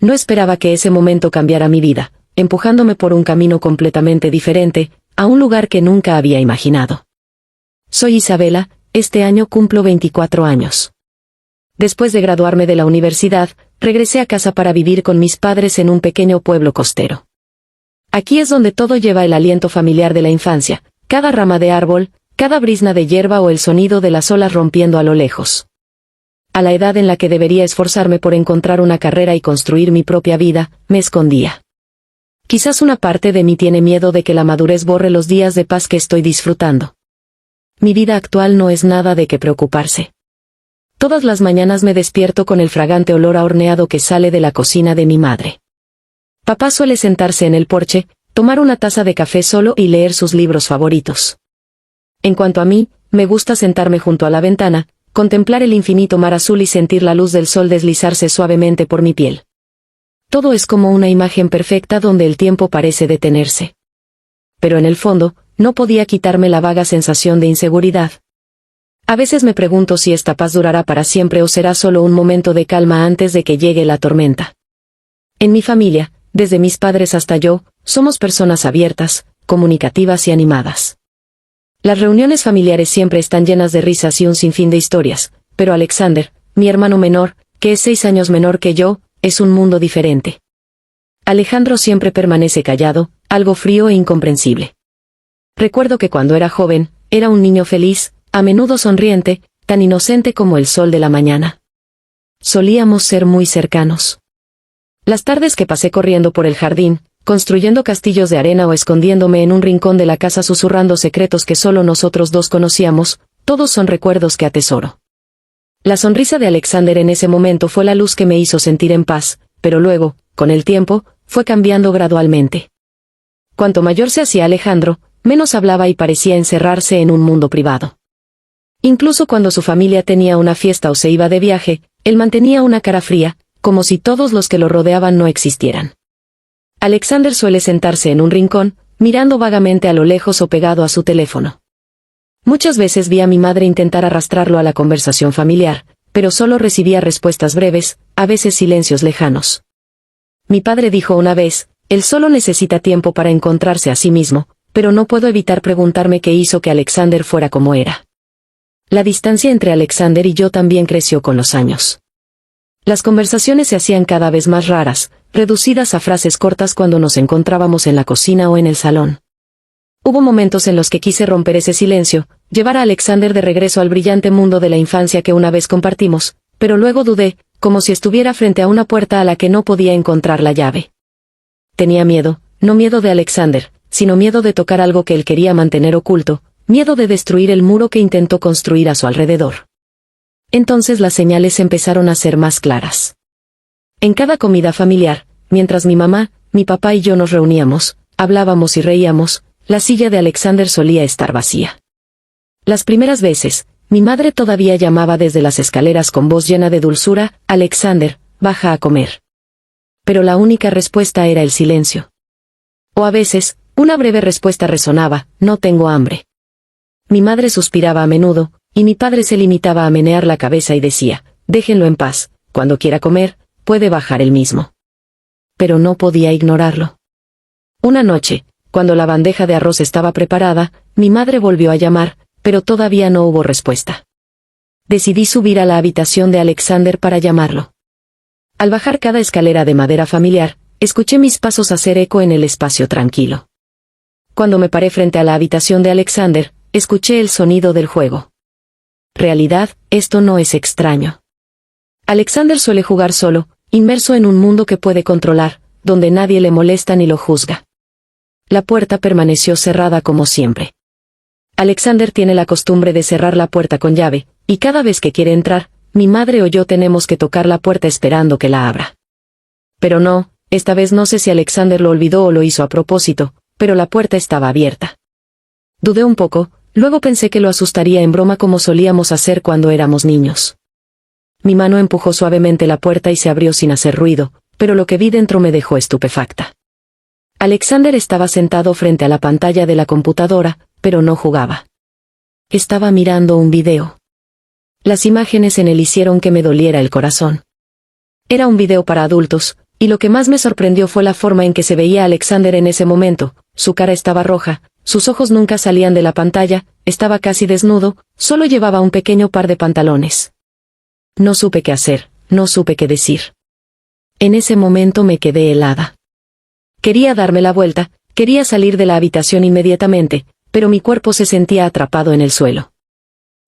no esperaba que ese momento cambiara mi vida, empujándome por un camino completamente diferente, a un lugar que nunca había imaginado. Soy Isabela, este año cumplo 24 años. Después de graduarme de la universidad, regresé a casa para vivir con mis padres en un pequeño pueblo costero. Aquí es donde todo lleva el aliento familiar de la infancia, cada rama de árbol, cada brizna de hierba o el sonido de las olas rompiendo a lo lejos. A la edad en la que debería esforzarme por encontrar una carrera y construir mi propia vida, me escondía. Quizás una parte de mí tiene miedo de que la madurez borre los días de paz que estoy disfrutando. Mi vida actual no es nada de qué preocuparse. Todas las mañanas me despierto con el fragante olor a horneado que sale de la cocina de mi madre. Papá suele sentarse en el porche, tomar una taza de café solo y leer sus libros favoritos. En cuanto a mí, me gusta sentarme junto a la ventana, contemplar el infinito mar azul y sentir la luz del sol deslizarse suavemente por mi piel. Todo es como una imagen perfecta donde el tiempo parece detenerse. Pero en el fondo, no podía quitarme la vaga sensación de inseguridad. A veces me pregunto si esta paz durará para siempre o será solo un momento de calma antes de que llegue la tormenta. En mi familia, desde mis padres hasta yo, somos personas abiertas, comunicativas y animadas. Las reuniones familiares siempre están llenas de risas y un sinfín de historias, pero Alexander, mi hermano menor, que es 6 años menor que yo, es un mundo diferente. Alejandro siempre permanece callado, algo frío e incomprensible. Recuerdo que cuando era joven, era un niño feliz, a menudo sonriente, tan inocente como el sol de la mañana. Solíamos ser muy cercanos. Las tardes que pasé corriendo por el jardín, construyendo castillos de arena o escondiéndome en un rincón de la casa susurrando secretos que solo nosotros dos conocíamos, todos son recuerdos que atesoro. La sonrisa de Alexander en ese momento fue la luz que me hizo sentir en paz, pero luego, con el tiempo, fue cambiando gradualmente. Cuanto mayor se hacía Alejandro, menos hablaba y parecía encerrarse en un mundo privado. Incluso cuando su familia tenía una fiesta o se iba de viaje, él mantenía una cara fría, como si todos los que lo rodeaban no existieran. Alexander suele sentarse en un rincón, mirando vagamente a lo lejos o pegado a su teléfono. Muchas veces vi a mi madre intentar arrastrarlo a la conversación familiar, pero solo recibía respuestas breves, a veces silencios lejanos. Mi padre dijo una vez, él solo necesita tiempo para encontrarse a sí mismo, pero no puedo evitar preguntarme qué hizo que Alexander fuera como era. La distancia entre Alexander y yo también creció con los años. Las conversaciones se hacían cada vez más raras, reducidas a frases cortas cuando nos encontrábamos en la cocina o en el salón. Hubo momentos en los que quise romper ese silencio, llevar a Alexander de regreso al brillante mundo de la infancia que una vez compartimos, pero luego dudé, como si estuviera frente a una puerta a la que no podía encontrar la llave. Tenía miedo, no miedo de Alexander, sino miedo de tocar algo que él quería mantener oculto, miedo de destruir el muro que intentó construir a su alrededor. Entonces las señales empezaron a ser más claras. En cada comida familiar, mientras mi mamá, mi papá y yo nos reuníamos, hablábamos y reíamos, la silla de Alexander solía estar vacía. Las primeras veces, mi madre todavía llamaba desde las escaleras con voz llena de dulzura, Alexander, baja a comer. Pero la única respuesta era el silencio. O a veces, una breve respuesta resonaba, no tengo hambre. Mi madre suspiraba a menudo, y mi padre se limitaba a menear la cabeza y decía, déjenlo en paz, cuando quiera comer, puede bajar él mismo. Pero no podía ignorarlo. Una noche, cuando la bandeja de arroz estaba preparada, mi madre volvió a llamar, pero todavía no hubo respuesta. Decidí subir a la habitación de Alexander para llamarlo. Al bajar cada escalera de madera familiar, escuché mis pasos hacer eco en el espacio tranquilo. Cuando me paré frente a la habitación de Alexander, escuché el sonido del juego. Realidad, esto no es extraño. Alexander suele jugar solo, inmerso en un mundo que puede controlar, donde nadie le molesta ni lo juzga. La puerta permaneció cerrada como siempre. Alexander tiene la costumbre de cerrar la puerta con llave, y cada vez que quiere entrar, mi madre o yo tenemos que tocar la puerta esperando que la abra. Pero no, esta vez no sé si Alexander lo olvidó o lo hizo a propósito, pero la puerta estaba abierta. Dudé un poco, luego pensé que lo asustaría en broma como solíamos hacer cuando éramos niños. Mi mano empujó suavemente la puerta y se abrió sin hacer ruido, pero lo que vi dentro me dejó estupefacta. Alexander estaba sentado frente a la pantalla de la computadora, pero no jugaba. Estaba mirando un video. Las imágenes en él hicieron que me doliera el corazón. Era un video para adultos, y lo que más me sorprendió fue la forma en que se veía Alexander en ese momento. Su cara estaba roja, sus ojos nunca salían de la pantalla, estaba casi desnudo, solo llevaba un pequeño par de pantalones. No supe qué hacer, no supe qué decir. En ese momento me quedé helada. Quería darme la vuelta, quería salir de la habitación inmediatamente, pero mi cuerpo se sentía atrapado en el suelo.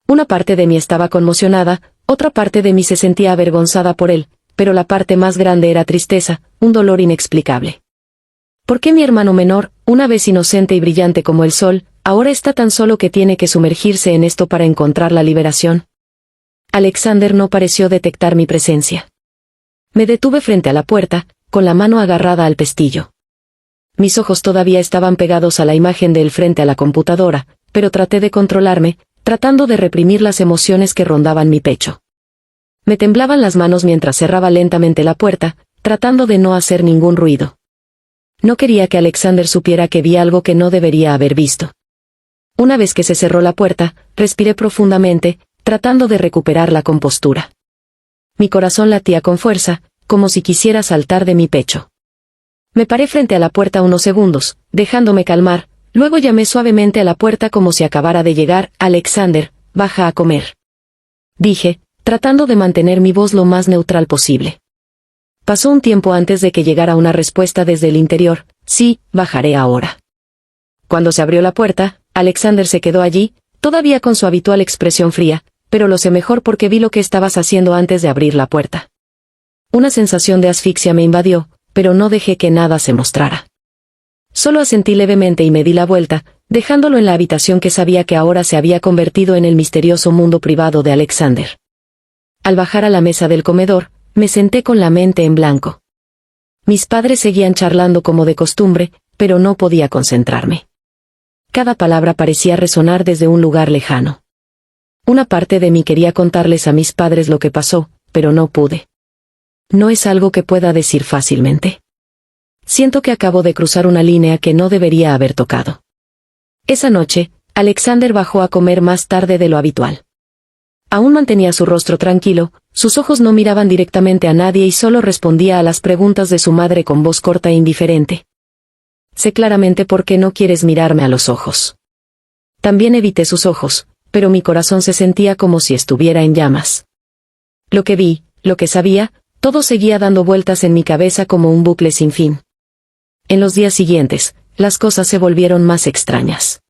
Una parte de mí estaba conmocionada, otra parte de mí se sentía avergonzada por él, pero la parte más grande era tristeza, un dolor inexplicable. ¿Por qué mi hermano menor, una vez inocente y brillante como el sol, ahora está tan solo que tiene que sumergirse en esto para encontrar la liberación? Alexander no pareció detectar mi presencia. Me detuve frente a la puerta, con la mano agarrada al pestillo. Mis ojos todavía estaban pegados a la imagen de él frente a la computadora, pero traté de controlarme, tratando de reprimir las emociones que rondaban mi pecho. Me temblaban las manos mientras cerraba lentamente la puerta, tratando de no hacer ningún ruido. No quería que Alexander supiera que vi algo que no debería haber visto. Una vez que se cerró la puerta, respiré profundamente, tratando de recuperar la compostura. Mi corazón latía con fuerza, como si quisiera saltar de mi pecho. Me paré frente a la puerta unos segundos, dejándome calmar, luego llamé suavemente a la puerta como si acabara de llegar. Alexander, baja a comer. Dije, tratando de mantener mi voz lo más neutral posible. Pasó un tiempo antes de que llegara una respuesta desde el interior. Sí, bajaré ahora. Cuando se abrió la puerta, Alexander se quedó allí, todavía con su habitual expresión fría, pero lo sé mejor porque vi lo que estabas haciendo antes de abrir la puerta. Una sensación de asfixia me invadió, pero no dejé que nada se mostrara. Solo asentí levemente y me di la vuelta, dejándolo en la habitación que sabía que ahora se había convertido en el misterioso mundo privado de Alexander. Al bajar a la mesa del comedor, me senté con la mente en blanco. Mis padres seguían charlando como de costumbre, pero no podía concentrarme. Cada palabra parecía resonar desde un lugar lejano. Una parte de mí quería contarles a mis padres lo que pasó, pero no pude. No es algo que pueda decir fácilmente. Siento que acabo de cruzar una línea que no debería haber tocado. Esa noche, Alexander bajó a comer más tarde de lo habitual. Aún mantenía su rostro tranquilo, sus ojos no miraban directamente a nadie y solo respondía a las preguntas de su madre con voz corta e indiferente. Sé claramente por qué no quieres mirarme a los ojos. También evité sus ojos, pero mi corazón se sentía como si estuviera en llamas. Lo que vi, lo que sabía, todo seguía dando vueltas en mi cabeza como un bucle sin fin. En los días siguientes, las cosas se volvieron más extrañas.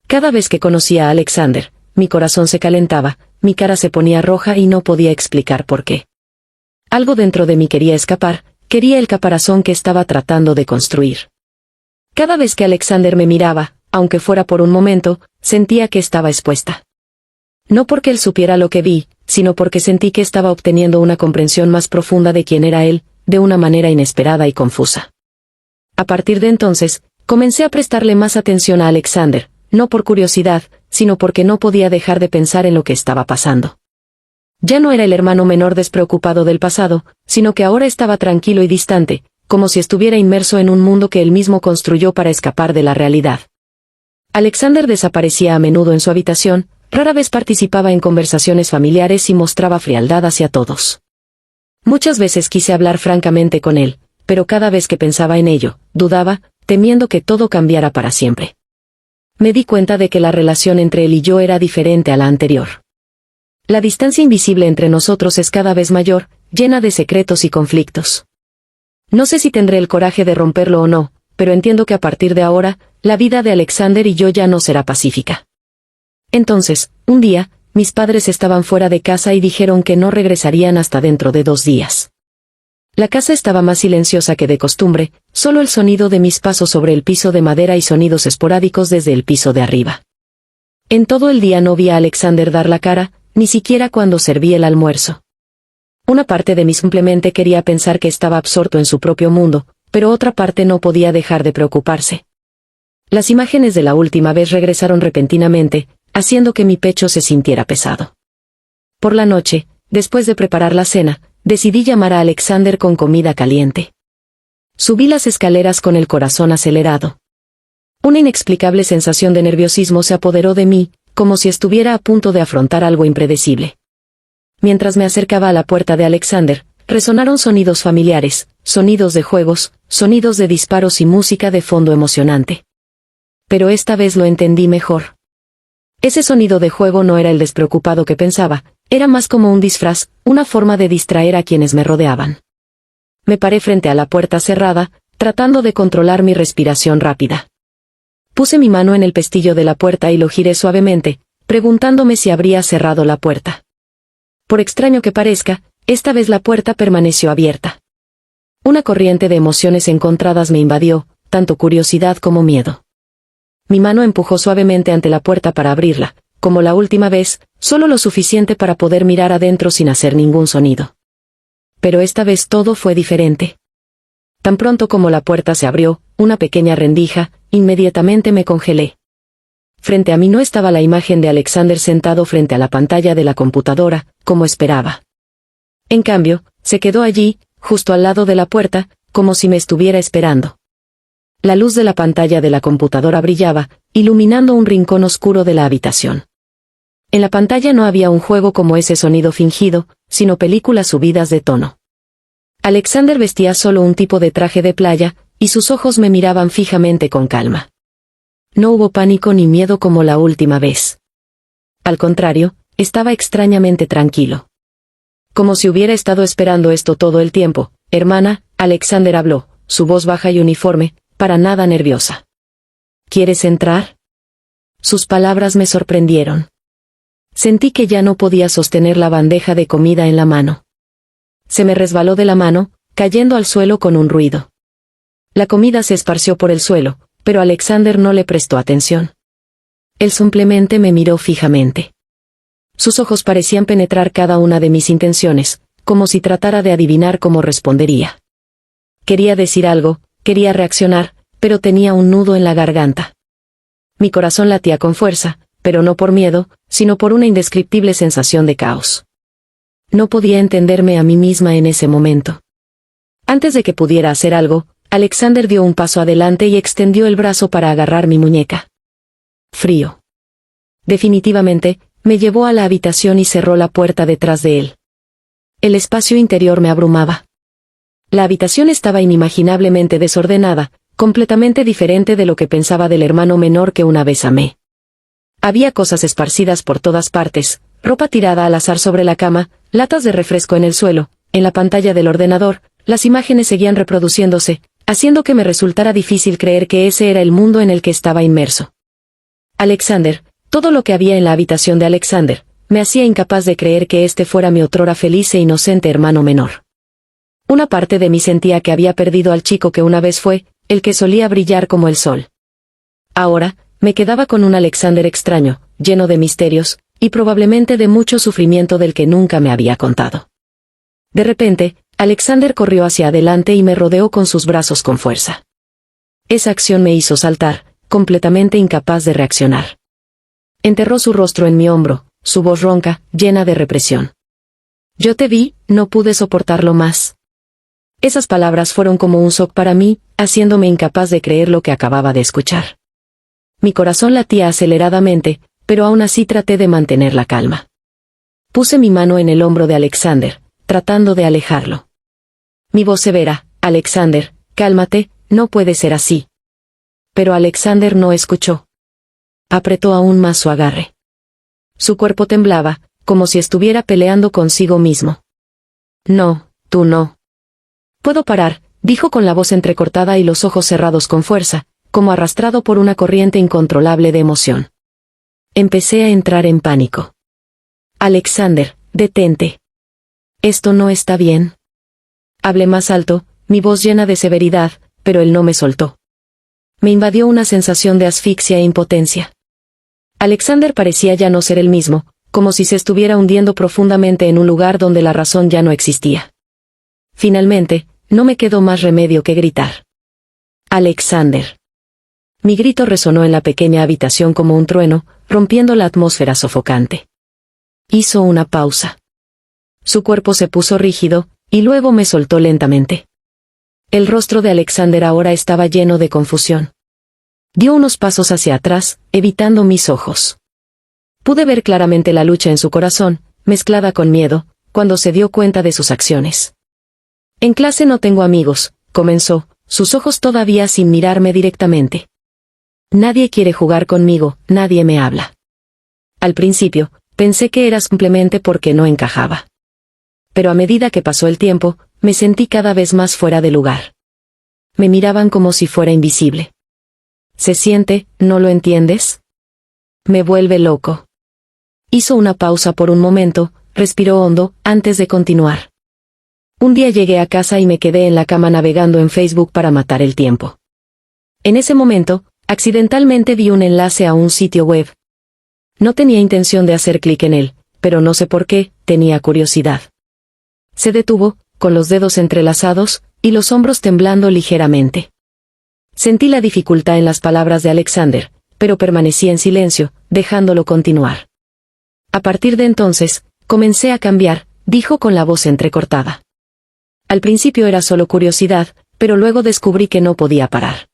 Cada vez que conocía a Alexander, mi corazón se calentaba, mi cara se ponía roja y no podía explicar por qué. Algo dentro de mí quería escapar, quería el caparazón que estaba tratando de construir. Cada vez que Alexander me miraba, aunque fuera por un momento, sentía que estaba expuesta. No porque él supiera lo que vi, sino porque sentí que estaba obteniendo una comprensión más profunda de quién era él, de una manera inesperada y confusa. A partir de entonces, comencé a prestarle más atención a Alexander, no por curiosidad, sino porque no podía dejar de pensar en lo que estaba pasando. Ya no era el hermano menor despreocupado del pasado, sino que ahora estaba tranquilo y distante, como si estuviera inmerso en un mundo que él mismo construyó para escapar de la realidad. Alexander desaparecía a menudo en su habitación, rara vez participaba en conversaciones familiares y mostraba frialdad hacia todos. Muchas veces quise hablar francamente con él, pero cada vez que pensaba en ello, dudaba, temiendo que todo cambiara para siempre. Me di cuenta de que la relación entre él y yo era diferente a la anterior. La distancia invisible entre nosotros es cada vez mayor, llena de secretos y conflictos. No sé si tendré el coraje de romperlo o no, pero entiendo que a partir de ahora, la vida de Alexander y yo ya no será pacífica. Entonces, un día, mis padres estaban fuera de casa y dijeron que no regresarían hasta dentro de 2 días. La casa estaba más silenciosa que de costumbre, solo el sonido de mis pasos sobre el piso de madera y sonidos esporádicos desde el piso de arriba. En todo el día no vi a Alexander dar la cara, ni siquiera cuando serví el almuerzo. Una parte de mí simplemente quería pensar que estaba absorto en su propio mundo, pero otra parte no podía dejar de preocuparse. Las imágenes de la última vez regresaron repentinamente, haciendo que mi pecho se sintiera pesado. Por la noche, después de preparar la cena, decidí llamar a Alexander con comida caliente. Subí las escaleras con el corazón acelerado. Una inexplicable sensación de nerviosismo se apoderó de mí, como si estuviera a punto de afrontar algo impredecible. Mientras me acercaba a la puerta de Alexander, resonaron sonidos familiares, sonidos de juegos, sonidos de disparos y música de fondo emocionante. Pero esta vez lo entendí mejor. Ese sonido de juego no era el despreocupado que pensaba, era más como un disfraz, una forma de distraer a quienes me rodeaban. Me paré frente a la puerta cerrada, tratando de controlar mi respiración rápida. Puse mi mano en el pestillo de la puerta y lo giré suavemente, preguntándome si habría cerrado la puerta. Por extraño que parezca, esta vez la puerta permaneció abierta. Una corriente de emociones encontradas me invadió, tanto curiosidad como miedo. Mi mano empujó suavemente ante la puerta para abrirla, como la última vez, solo lo suficiente para poder mirar adentro sin hacer ningún sonido. Pero esta vez todo fue diferente. Tan pronto como la puerta se abrió, una pequeña rendija, inmediatamente me congelé. Frente a mí no estaba la imagen de Alexander sentado frente a la pantalla de la computadora, como esperaba. En cambio, se quedó allí, justo al lado de la puerta, como si me estuviera esperando. La luz de la pantalla de la computadora brillaba, iluminando un rincón oscuro de la habitación. En la pantalla no había un juego como ese sonido fingido, sino películas subidas de tono. Alexander vestía solo un tipo de traje de playa, y sus ojos me miraban fijamente con calma. No hubo pánico ni miedo como la última vez. Al contrario, estaba extrañamente tranquilo. Como si hubiera estado esperando esto todo el tiempo. Hermana, Alexander habló, su voz baja y uniforme, para nada nerviosa. ¿Quieres entrar? Sus palabras me sorprendieron. Sentí que ya no podía sostener la bandeja de comida en la mano. Se me resbaló de la mano, cayendo al suelo con un ruido. La comida se esparció por el suelo, pero Alexander no le prestó atención. Él simplemente me miró fijamente. Sus ojos parecían penetrar cada una de mis intenciones, como si tratara de adivinar cómo respondería. Quería decir algo, quería reaccionar, pero tenía un nudo en la garganta. Mi corazón latía con fuerza, pero no por miedo, sino por una indescriptible sensación de caos. No podía entenderme a mí misma en ese momento. Antes de que pudiera hacer algo, Alexander dio un paso adelante y extendió el brazo para agarrar mi muñeca. Frío. Definitivamente, me llevó a la habitación y cerró la puerta detrás de él. El espacio interior me abrumaba. La habitación estaba inimaginablemente desordenada, completamente diferente de lo que pensaba del hermano menor que una vez amé. Había cosas esparcidas por todas partes, ropa tirada al azar sobre la cama, latas de refresco en el suelo, en la pantalla del ordenador, las imágenes seguían reproduciéndose, haciendo que me resultara difícil creer que ese era el mundo en el que estaba inmerso. Alexander, todo lo que había en la habitación de Alexander, me hacía incapaz de creer que este fuera mi otrora feliz e inocente hermano menor. Una parte de mí sentía que había perdido al chico que una vez fue, el que solía brillar como el sol. Ahora, me quedaba con un Alexander extraño, lleno de misterios, y probablemente de mucho sufrimiento del que nunca me había contado. De repente, Alexander corrió hacia adelante y me rodeó con sus brazos con fuerza. Esa acción me hizo saltar, completamente incapaz de reaccionar. Enterró su rostro en mi hombro, su voz ronca, llena de represión. Yo te vi, no pude soportarlo más. Esas palabras fueron como un shock para mí, haciéndome incapaz de creer lo que acababa de escuchar. Mi corazón latía aceleradamente, pero aún así traté de mantener la calma. Puse mi mano en el hombro de Alexander, tratando de alejarlo. Mi voz severa, Alexander, cálmate, no puede ser así. Pero Alexander no escuchó. Apretó aún más su agarre. Su cuerpo temblaba, como si estuviera peleando consigo mismo. No, tú no. Puedo parar, dijo con la voz entrecortada y los ojos cerrados con fuerza, como arrastrado por una corriente incontrolable de emoción. Empecé a entrar en pánico. Alexander, detente. Esto no está bien. Hablé más alto, mi voz llena de severidad, pero él no me soltó. Me invadió una sensación de asfixia e impotencia. Alexander parecía ya no ser el mismo, como si se estuviera hundiendo profundamente en un lugar donde la razón ya no existía. Finalmente, no me quedó más remedio que gritar. Alexander. Mi grito resonó en la pequeña habitación como un trueno, rompiendo la atmósfera sofocante. Hizo una pausa. Su cuerpo se puso rígido, y luego me soltó lentamente. El rostro de Alexander ahora estaba lleno de confusión. Dio unos pasos hacia atrás, evitando mis ojos. Pude ver claramente la lucha en su corazón, mezclada con miedo, cuando se dio cuenta de sus acciones. En clase no tengo amigos, comenzó, sus ojos todavía sin mirarme directamente. Nadie quiere jugar conmigo, nadie me habla. Al principio, pensé que era simplemente porque no encajaba. Pero a medida que pasó el tiempo, me sentí cada vez más fuera de lugar. Me miraban como si fuera invisible. ¿Se siente, no lo entiendes? Me vuelve loco. Hizo una pausa por un momento, respiró hondo, antes de continuar. Un día llegué a casa y me quedé en la cama navegando en Facebook para matar el tiempo. En ese momento, accidentalmente vi un enlace a un sitio web. No tenía intención de hacer clic en él, pero no sé por qué, tenía curiosidad. Se detuvo, con los dedos entrelazados, y los hombros temblando ligeramente. Sentí la dificultad en las palabras de Alexander, pero permanecí en silencio, dejándolo continuar. A partir de entonces, comencé a cambiar, dijo con la voz entrecortada. Al principio era solo curiosidad, pero luego descubrí que no podía parar.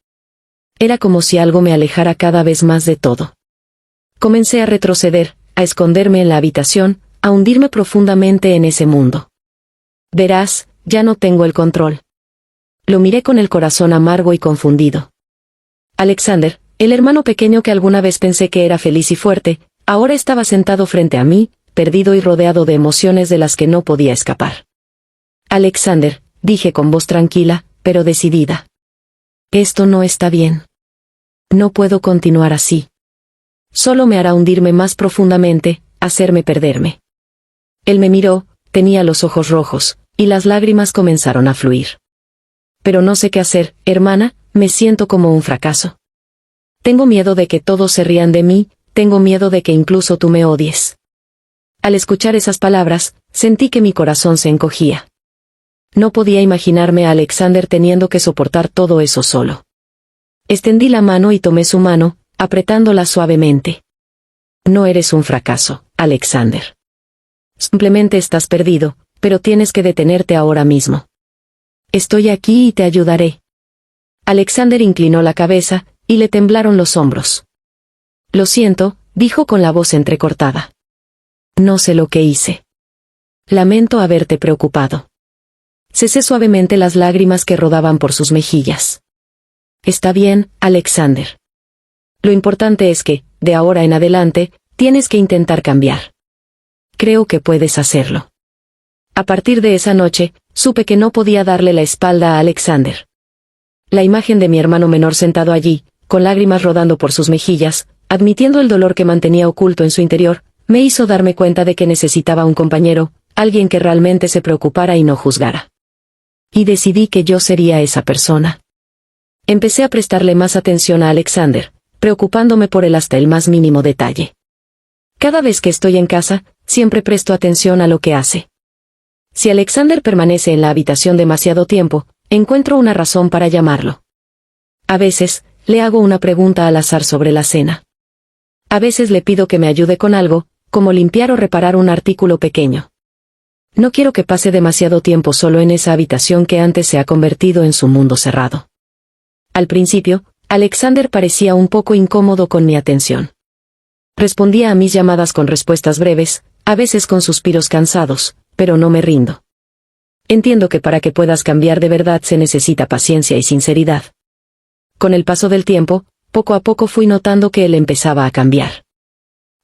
Era como si algo me alejara cada vez más de todo. Comencé a retroceder, a esconderme en la habitación, a hundirme profundamente en ese mundo. Verás, ya no tengo el control. Lo miré con el corazón amargo y confundido. Alexander, el hermano pequeño que alguna vez pensé que era feliz y fuerte, ahora estaba sentado frente a mí, perdido y rodeado de emociones de las que no podía escapar. Alexander, dije con voz tranquila, pero decidida. Esto no está bien. No puedo continuar así. Solo me hará hundirme más profundamente, hacerme perderme. Él me miró, tenía los ojos rojos, y las lágrimas comenzaron a fluir. Pero no sé qué hacer, hermana, me siento como un fracaso. Tengo miedo de que todos se rían de mí, tengo miedo de que incluso tú me odies. Al escuchar esas palabras, sentí que mi corazón se encogía. No podía imaginarme a Alexander teniendo que soportar todo eso solo. Extendí la mano y tomé su mano, apretándola suavemente. No eres un fracaso, Alexander. Simplemente estás perdido, pero tienes que detenerte ahora mismo. Estoy aquí y te ayudaré. Alexander inclinó la cabeza, y le temblaron los hombros. Lo siento, dijo con la voz entrecortada. No sé lo que hice. Lamento haberte preocupado. Cesé suavemente las lágrimas que rodaban por sus mejillas. Está bien, Alexander. Lo importante es que, de ahora en adelante, tienes que intentar cambiar. Creo que puedes hacerlo. A partir de esa noche, supe que no podía darle la espalda a Alexander. La imagen de mi hermano menor sentado allí, con lágrimas rodando por sus mejillas, admitiendo el dolor que mantenía oculto en su interior, me hizo darme cuenta de que necesitaba un compañero, alguien que realmente se preocupara y no juzgara. Y decidí que yo sería esa persona. Empecé a prestarle más atención a Alexander, preocupándome por él hasta el más mínimo detalle. Cada vez que estoy en casa, siempre presto atención a lo que hace. Si Alexander permanece en la habitación demasiado tiempo, encuentro una razón para llamarlo. A veces, le hago una pregunta al azar sobre la cena. A veces le pido que me ayude con algo, como limpiar o reparar un artículo pequeño. No quiero que pase demasiado tiempo solo en esa habitación que antes se ha convertido en su mundo cerrado. Al principio, Alexander parecía un poco incómodo con mi atención. Respondía a mis llamadas con respuestas breves, a veces con suspiros cansados, pero no me rindo. Entiendo que para que puedas cambiar de verdad se necesita paciencia y sinceridad. Con el paso del tiempo, poco a poco fui notando que él empezaba a cambiar.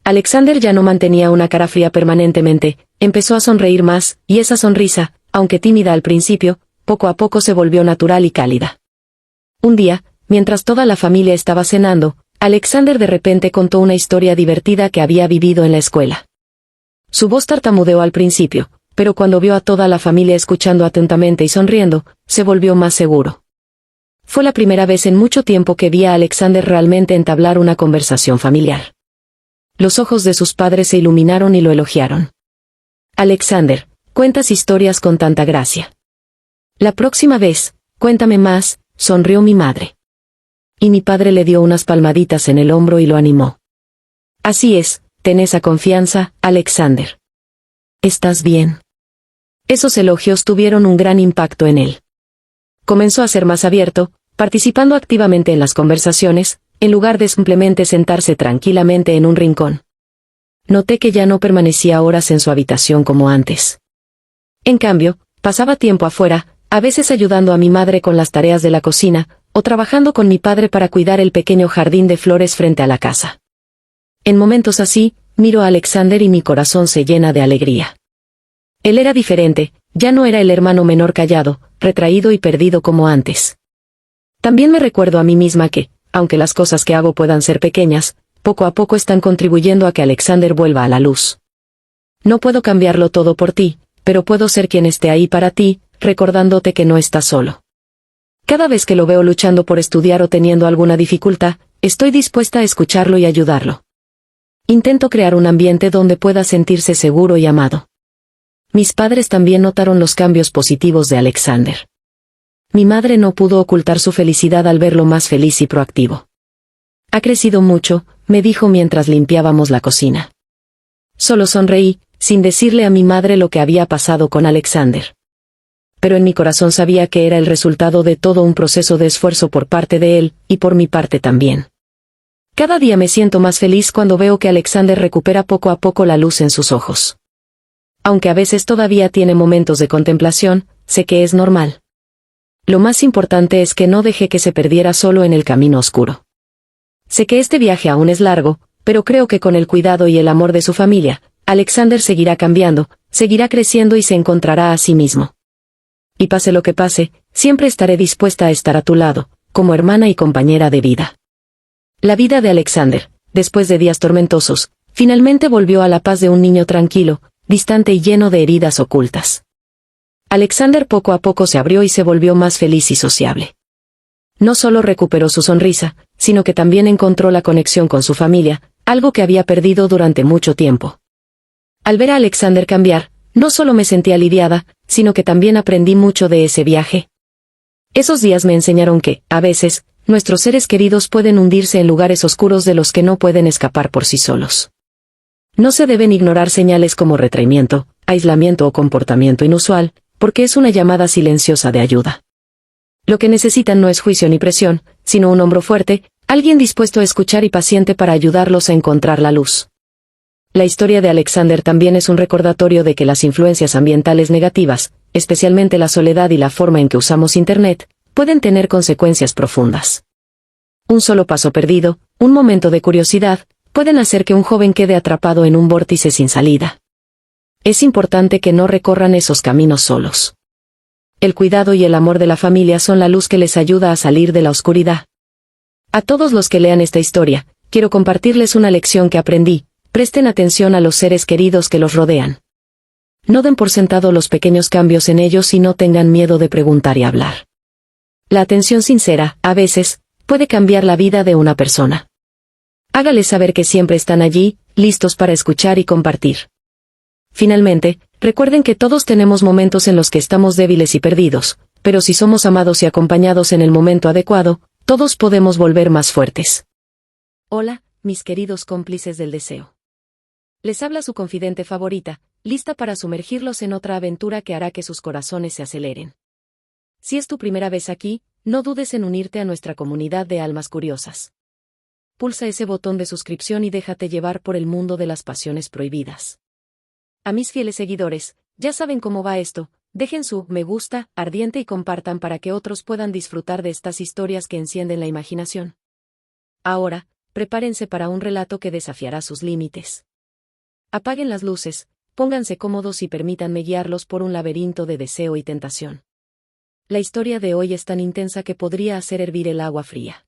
Alexander ya no mantenía una cara fría permanentemente, empezó a sonreír más, y esa sonrisa, aunque tímida al principio, poco a poco se volvió natural y cálida. Un día, mientras toda la familia estaba cenando, Alexander de repente contó una historia divertida que había vivido en la escuela. Su voz tartamudeó al principio, pero cuando vio a toda la familia escuchando atentamente y sonriendo, se volvió más seguro. Fue la primera vez en mucho tiempo que vi a Alexander realmente entablar una conversación familiar. Los ojos de sus padres se iluminaron y lo elogiaron. Alexander, cuentas historias con tanta gracia. La próxima vez, cuéntame más, sonrió mi madre. Y mi padre le dio unas palmaditas en el hombro y lo animó. Así es, ten esa confianza, Alexander. ¿Estás bien? Esos elogios tuvieron un gran impacto en él. Comenzó a ser más abierto, participando activamente en las conversaciones, en lugar de simplemente sentarse tranquilamente en un rincón. Noté que ya no permanecía horas en su habitación como antes. En cambio, pasaba tiempo afuera, a veces ayudando a mi madre con las tareas de la cocina, o trabajando con mi padre para cuidar el pequeño jardín de flores frente a la casa. En momentos así, miro a Alexander y mi corazón se llena de alegría. Él era diferente, ya no era el hermano menor callado, retraído y perdido como antes. También me recuerdo a mí misma que, aunque las cosas que hago puedan ser pequeñas, poco a poco están contribuyendo a que Alexander vuelva a la luz. No puedo cambiarlo todo por ti, pero puedo ser quien esté ahí para ti, recordándote que no estás solo. Cada vez que lo veo luchando por estudiar o teniendo alguna dificultad, estoy dispuesta a escucharlo y ayudarlo. Intento crear un ambiente donde pueda sentirse seguro y amado. Mis padres también notaron los cambios positivos de Alexander. Mi madre no pudo ocultar su felicidad al verlo más feliz y proactivo. Ha crecido mucho, me dijo mientras limpiábamos la cocina. Solo sonreí, sin decirle a mi madre lo que había pasado con Alexander. Pero en mi corazón sabía que era el resultado de todo un proceso de esfuerzo por parte de él, y por mi parte también. Cada día me siento más feliz cuando veo que Alexander recupera poco a poco la luz en sus ojos. Aunque a veces todavía tiene momentos de contemplación, sé que es normal. Lo más importante es que no dejé que se perdiera solo en el camino oscuro. Sé que este viaje aún es largo, pero creo que con el cuidado y el amor de su familia, Alexander seguirá cambiando, seguirá creciendo y se encontrará a sí mismo. Y pase lo que pase, siempre estaré dispuesta a estar a tu lado, como hermana y compañera de vida. La vida de Alexander, después de días tormentosos, finalmente volvió a la paz de un niño tranquilo, distante y lleno de heridas ocultas. Alexander poco a poco se abrió y se volvió más feliz y sociable. No solo recuperó su sonrisa, sino que también encontró la conexión con su familia, algo que había perdido durante mucho tiempo. Al ver a Alexander cambiar, no solo me sentí aliviada, sino que también aprendí mucho de ese viaje. Esos días me enseñaron que, a veces, nuestros seres queridos pueden hundirse en lugares oscuros de los que no pueden escapar por sí solos. No se deben ignorar señales como retraimiento, aislamiento o comportamiento inusual, porque es una llamada silenciosa de ayuda. Lo que necesitan no es juicio ni presión, sino un hombro fuerte, alguien dispuesto a escuchar y paciente para ayudarlos a encontrar la luz. La historia de Alexander también es un recordatorio de que las influencias ambientales negativas, especialmente la soledad y la forma en que usamos Internet, pueden tener consecuencias profundas. Un solo paso perdido, un momento de curiosidad, pueden hacer que un joven quede atrapado en un vórtice sin salida. Es importante que no recorran esos caminos solos. El cuidado y el amor de la familia son la luz que les ayuda a salir de la oscuridad. A todos los que lean esta historia, quiero compartirles una lección que aprendí: presten atención a los seres queridos que los rodean. No den por sentado los pequeños cambios en ellos y no tengan miedo de preguntar y hablar. La atención sincera, a veces, puede cambiar la vida de una persona. Hágales saber que siempre están allí, listos para escuchar y compartir. Finalmente, recuerden que todos tenemos momentos en los que estamos débiles y perdidos, pero si somos amados y acompañados en el momento adecuado, todos podemos volver más fuertes. Hola, mis queridos cómplices del deseo. Les habla su confidente favorita, lista para sumergirlos en otra aventura que hará que sus corazones se aceleren. Si es tu primera vez aquí, no dudes en unirte a nuestra comunidad de almas curiosas. Pulsa ese botón de suscripción y déjate llevar por el mundo de las pasiones prohibidas. A mis fieles seguidores, ya saben cómo va esto, dejen su me gusta ardiente y compartan para que otros puedan disfrutar de estas historias que encienden la imaginación. Ahora, prepárense para un relato que desafiará sus límites. Apaguen las luces, pónganse cómodos y permítanme guiarlos por un laberinto de deseo y tentación. La historia de hoy es tan intensa que podría hacer hervir el agua fría.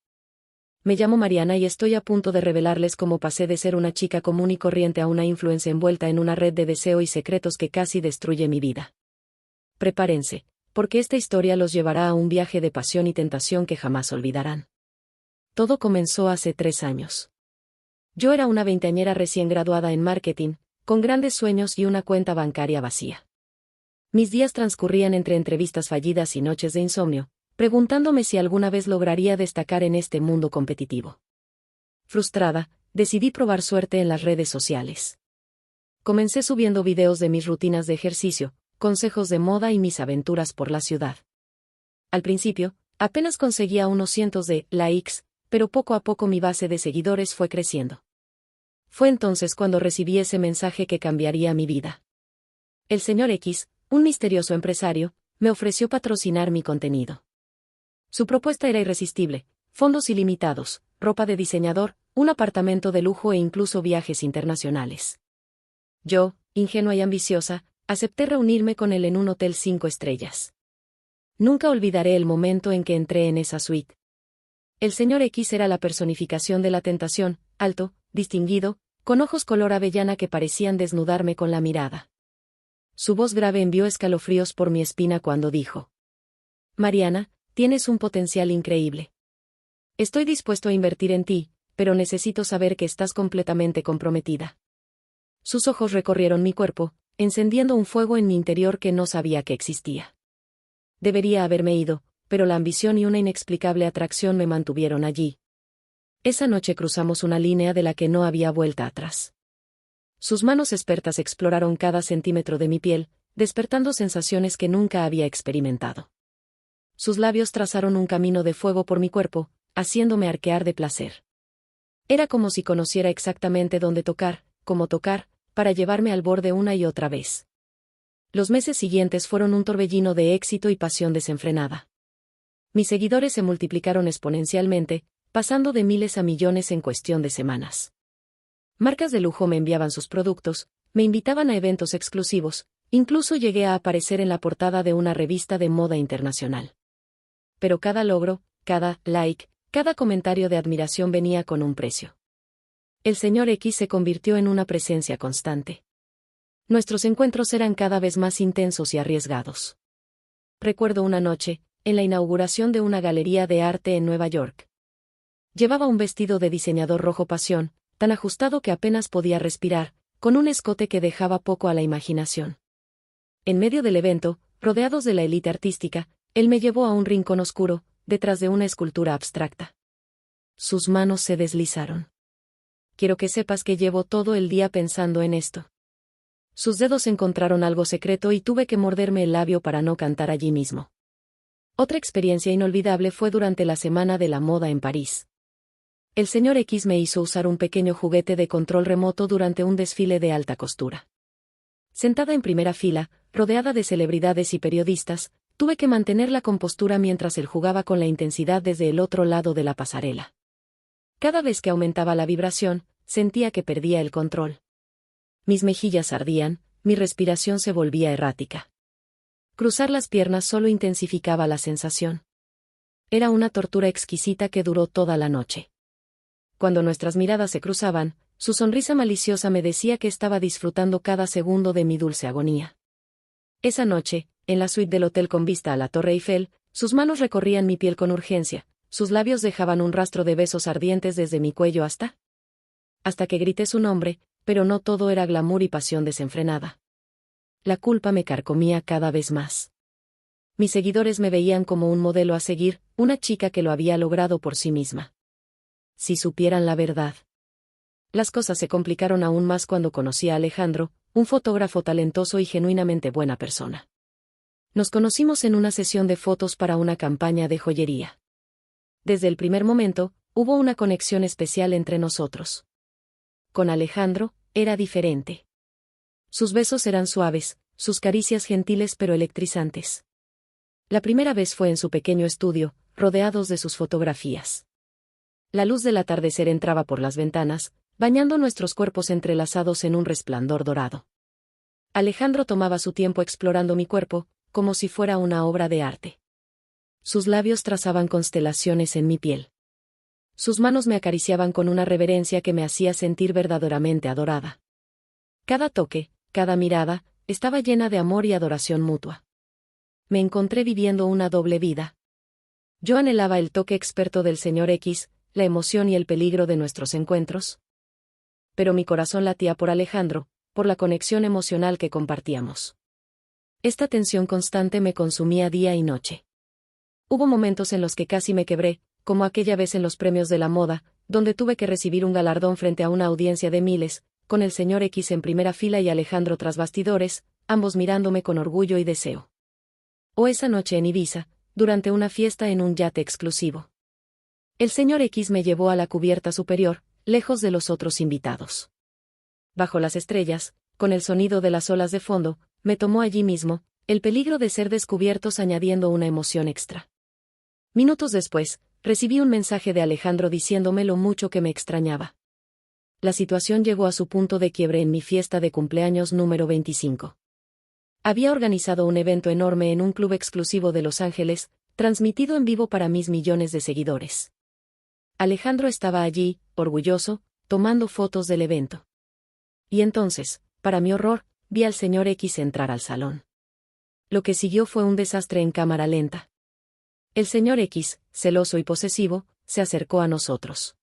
Me llamo Mariana y estoy a punto de revelarles cómo pasé de ser una chica común y corriente a una influencer envuelta en una red de deseo y secretos que casi destruye mi vida. Prepárense, porque esta historia los llevará a un viaje de pasión y tentación que jamás olvidarán. Todo comenzó hace 3 años. Yo era una veinteañera recién graduada en marketing, con grandes sueños y una cuenta bancaria vacía. Mis días transcurrían entre entrevistas fallidas y noches de insomnio, preguntándome si alguna vez lograría destacar en este mundo competitivo. Frustrada, decidí probar suerte en las redes sociales. Comencé subiendo videos de mis rutinas de ejercicio, consejos de moda y mis aventuras por la ciudad. Al principio, apenas conseguía unos cientos de likes, pero poco a poco mi base de seguidores fue creciendo. Fue entonces cuando recibí ese mensaje que cambiaría mi vida. El señor X, un misterioso empresario, me ofreció patrocinar mi contenido. Su propuesta era irresistible: fondos ilimitados, ropa de diseñador, un apartamento de lujo e incluso viajes internacionales. Yo, ingenua y ambiciosa, acepté reunirme con él en un hotel 5 estrellas. Nunca olvidaré el momento en que entré en esa suite. El señor X era la personificación de la tentación, alto, distinguido, con ojos color avellana que parecían desnudarme con la mirada. Su voz grave envió escalofríos por mi espina cuando dijo: Mariana, tienes un potencial increíble. Estoy dispuesto a invertir en ti, pero necesito saber que estás completamente comprometida. Sus ojos recorrieron mi cuerpo, encendiendo un fuego en mi interior que no sabía que existía. Debería haberme ido, pero la ambición y una inexplicable atracción me mantuvieron allí. Esa noche cruzamos una línea de la que no había vuelta atrás. Sus manos expertas exploraron cada centímetro de mi piel, despertando sensaciones que nunca había experimentado. Sus labios trazaron un camino de fuego por mi cuerpo, haciéndome arquear de placer. Era como si conociera exactamente dónde tocar, cómo tocar, para llevarme al borde una y otra vez. Los meses siguientes fueron un torbellino de éxito y pasión desenfrenada. Mis seguidores se multiplicaron exponencialmente, pasando de miles a millones en cuestión de semanas. Marcas de lujo me enviaban sus productos, me invitaban a eventos exclusivos, incluso llegué a aparecer en la portada de una revista de moda internacional. Pero cada logro, cada like, cada comentario de admiración venía con un precio. El señor X se convirtió en una presencia constante. Nuestros encuentros eran cada vez más intensos y arriesgados. Recuerdo una noche, en la inauguración de una galería de arte en Nueva York. Llevaba un vestido de diseñador rojo pasión, tan ajustado que apenas podía respirar, con un escote que dejaba poco a la imaginación. En medio del evento, rodeados de la élite artística, él me llevó a un rincón oscuro, detrás de una escultura abstracta. Sus manos se deslizaron. Quiero que sepas que llevo todo el día pensando en esto. Sus dedos encontraron algo secreto y tuve que morderme el labio para no cantar allí mismo. Otra experiencia inolvidable fue durante la Semana de la Moda en París. El señor X me hizo usar un pequeño juguete de control remoto durante un desfile de alta costura. Sentada en primera fila, rodeada de celebridades y periodistas, tuve que mantener la compostura mientras él jugaba con la intensidad desde el otro lado de la pasarela. Cada vez que aumentaba la vibración, sentía que perdía el control. Mis mejillas ardían, mi respiración se volvía errática. Cruzar las piernas solo intensificaba la sensación. Era una tortura exquisita que duró toda la noche. Cuando nuestras miradas se cruzaban, su sonrisa maliciosa me decía que estaba disfrutando cada segundo de mi dulce agonía. Esa noche, en la suite del hotel con vista a la Torre Eiffel, sus manos recorrían mi piel con urgencia, sus labios dejaban un rastro de besos ardientes desde mi cuello hasta que grité su nombre, pero no todo era glamour y pasión desenfrenada. La culpa me carcomía cada vez más. Mis seguidores me veían como un modelo a seguir, una chica que lo había logrado por sí misma. Si supieran la verdad. Las cosas se complicaron aún más cuando conocí a Alejandro, un fotógrafo talentoso y genuinamente buena persona. Nos conocimos en una sesión de fotos para una campaña de joyería. Desde el primer momento, hubo una conexión especial entre nosotros. Con Alejandro, era diferente. Sus besos eran suaves, sus caricias gentiles pero electrizantes. La primera vez fue en su pequeño estudio, rodeados de sus fotografías. La luz del atardecer entraba por las ventanas, bañando nuestros cuerpos entrelazados en un resplandor dorado. Alejandro tomaba su tiempo explorando mi cuerpo, como si fuera una obra de arte. Sus labios trazaban constelaciones en mi piel. Sus manos me acariciaban con una reverencia que me hacía sentir verdaderamente adorada. Cada toque, cada mirada, estaba llena de amor y adoración mutua. Me encontré viviendo una doble vida. Yo anhelaba el toque experto del señor X, la emoción y el peligro de nuestros encuentros. Pero mi corazón latía por Alejandro, por la conexión emocional que compartíamos. Esta tensión constante me consumía día y noche. Hubo momentos en los que casi me quebré, como aquella vez en los premios de la moda, donde tuve que recibir un galardón frente a una audiencia de miles, con el señor X en primera fila y Alejandro tras bastidores, ambos mirándome con orgullo y deseo. O esa noche en Ibiza, durante una fiesta en un yate exclusivo. El señor X me llevó a la cubierta superior, lejos de los otros invitados. Bajo las estrellas, con el sonido de las olas de fondo, me tomó allí mismo, el peligro de ser descubiertos añadiendo una emoción extra. Minutos después, recibí un mensaje de Alejandro diciéndome lo mucho que me extrañaba. La situación llegó a su punto de quiebre en mi fiesta de cumpleaños número 25. Había organizado un evento enorme en un club exclusivo de Los Ángeles, transmitido en vivo para mis millones de seguidores. Alejandro estaba allí, orgulloso, tomando fotos del evento. Y entonces, para mi horror, vi al señor X entrar al salón. Lo que siguió fue un desastre en cámara lenta. El señor X, celoso y posesivo, se acercó a nosotros.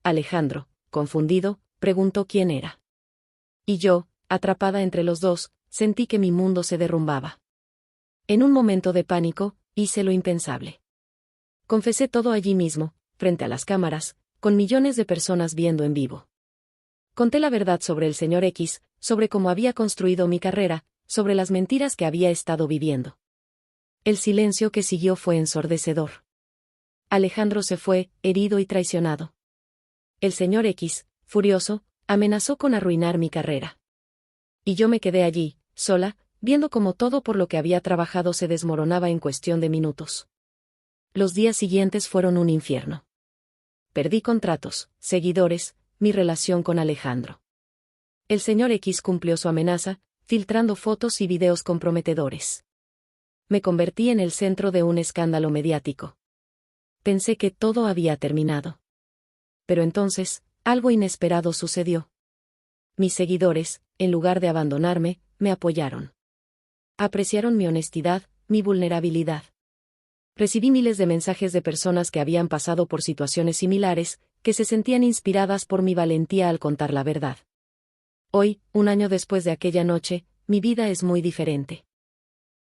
Alejandro, confundido, preguntó quién era. Y yo, atrapada entre los dos, sentí que mi mundo se derrumbaba. En un momento de pánico, hice lo impensable. Confesé todo allí mismo, frente a las cámaras, con millones de personas viendo en vivo. Conté la verdad sobre el señor X, sobre cómo había construido mi carrera, sobre las mentiras que había estado viviendo. El silencio que siguió fue ensordecedor. Alejandro se fue, herido y traicionado. El señor X, furioso, amenazó con arruinar mi carrera. Y yo me quedé allí, sola, viendo cómo todo por lo que había trabajado se desmoronaba en cuestión de minutos. Los días siguientes fueron un infierno. Perdí contratos, seguidores, mi relación con Alejandro. El señor X cumplió su amenaza, filtrando fotos y videos comprometedores. Me convertí en el centro de un escándalo mediático. Pensé que todo había terminado. Pero entonces, algo inesperado sucedió. Mis seguidores, en lugar de abandonarme, me apoyaron. Apreciaron mi honestidad, mi vulnerabilidad. Recibí miles de mensajes de personas que habían pasado por situaciones similares, que se sentían inspiradas por mi valentía al contar la verdad. Hoy, un año después de aquella noche, mi vida es muy diferente.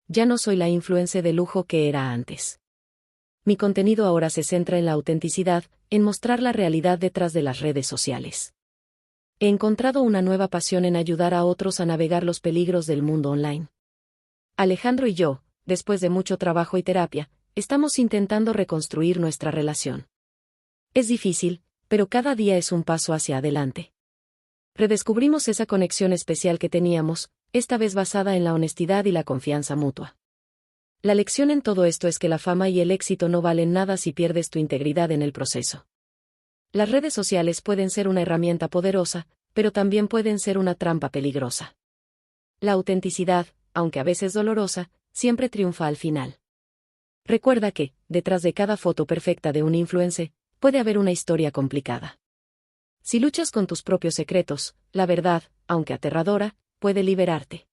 Ya no soy la influencer de lujo que era antes. Mi contenido ahora se centra en la autenticidad, en mostrar la realidad detrás de las redes sociales. He encontrado una nueva pasión en ayudar a otros a navegar los peligros del mundo online. Alejandro y yo, después de mucho trabajo y terapia, estamos intentando reconstruir nuestra relación. Es difícil, pero cada día es un paso hacia adelante. Redescubrimos esa conexión especial que teníamos, esta vez basada en la honestidad y la confianza mutua. La lección en todo esto es que la fama y el éxito no valen nada si pierdes tu integridad en el proceso. Las redes sociales pueden ser una herramienta poderosa, pero también pueden ser una trampa peligrosa. La autenticidad, aunque a veces dolorosa, siempre triunfa al final. Recuerda que, detrás de cada foto perfecta de un influencer, puede haber una historia complicada. Si luchas con tus propios secretos, la verdad, aunque aterradora, puede liberarte.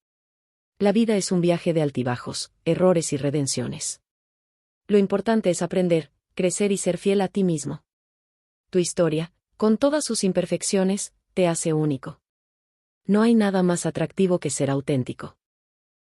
La vida es un viaje de altibajos, errores y redenciones. Lo importante es aprender, crecer y ser fiel a ti mismo. Tu historia, con todas sus imperfecciones, te hace único. No hay nada más atractivo que ser auténtico.